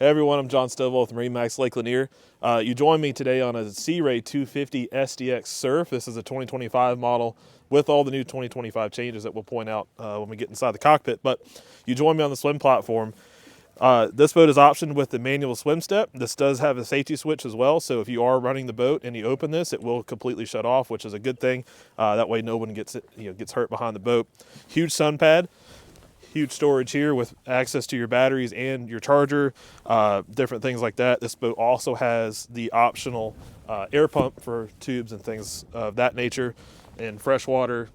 Hey everyone, I'm John Stovall with MarineMax Lake Lanier. You join me today on a Sea Ray 250 SDX Surf. This is a 2025 model with all the new 2025 changes that we'll point out when we get inside the cockpit. But you join me on the swim platform. This boat is optioned with the manual swim step. This does have a safety switch as well, so if you are running the boat and you open this, it will completely shut off, which is a good thing. That way no one gets hurt behind the boat. Huge sun pad. Huge storage here with access to your batteries and your charger, different things like that. This boat also has the optional air pump for tubes and things of that nature, and freshwater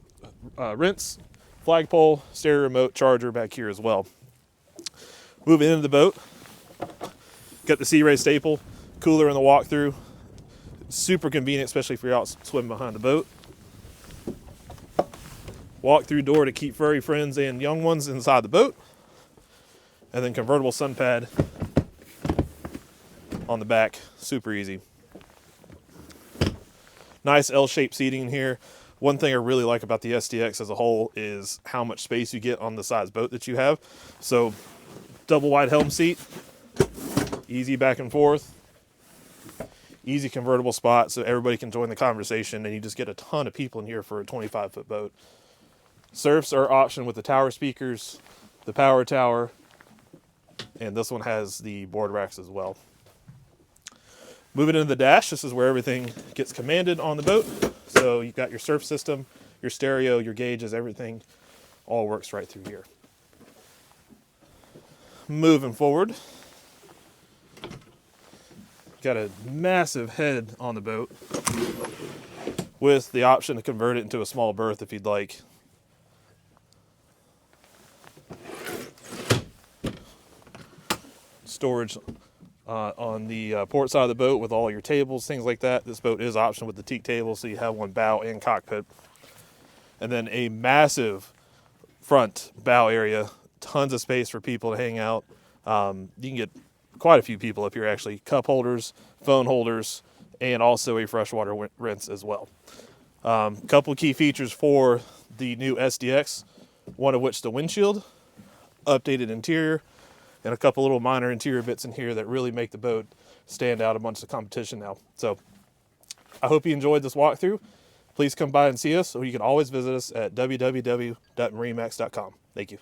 rinse, flagpole, stereo remote, charger back here as well. Moving into the boat, got the Sea Ray staple, cooler in the walkthrough. Super convenient, especially if you're out swimming behind the boat. Walk-through door to keep furry friends and young ones inside the boat. And then convertible sun pad on the back, super easy. Nice L-shaped seating in here. One thing I really like about the SDX as a whole is how much space you get on the size boat that you have. So double wide helm seat, easy back and forth, easy convertible spot so everybody can join the conversation, and you just get a ton of people in here for a 25-foot boat. Surfs are optioned with the tower speakers, the power tower, and this one has the board racks as well. Moving into the dash, this is where everything gets commanded on the boat. So you've got your surf system, your stereo, your gauges, everything all works right through here. Moving forward, got a massive head on the boat with the option to convert it into a small berth if you'd like. Storage on the port side of the boat with all your tables, things like that. This boat is optional with the teak table, so you have one bow and cockpit. And then a massive front bow area, tons of space for people to hang out. You can get quite a few people up here actually. Cup holders, phone holders, and also a freshwater rinse as well. Couple key features for the new SDX, one of which the windshield, updated interior, and a couple little minor interior bits in here that really make the boat stand out amongst the competition now. So I hope you enjoyed this walkthrough. Please come by and see us, or you can always visit us at www.marinemax.com. Thank you.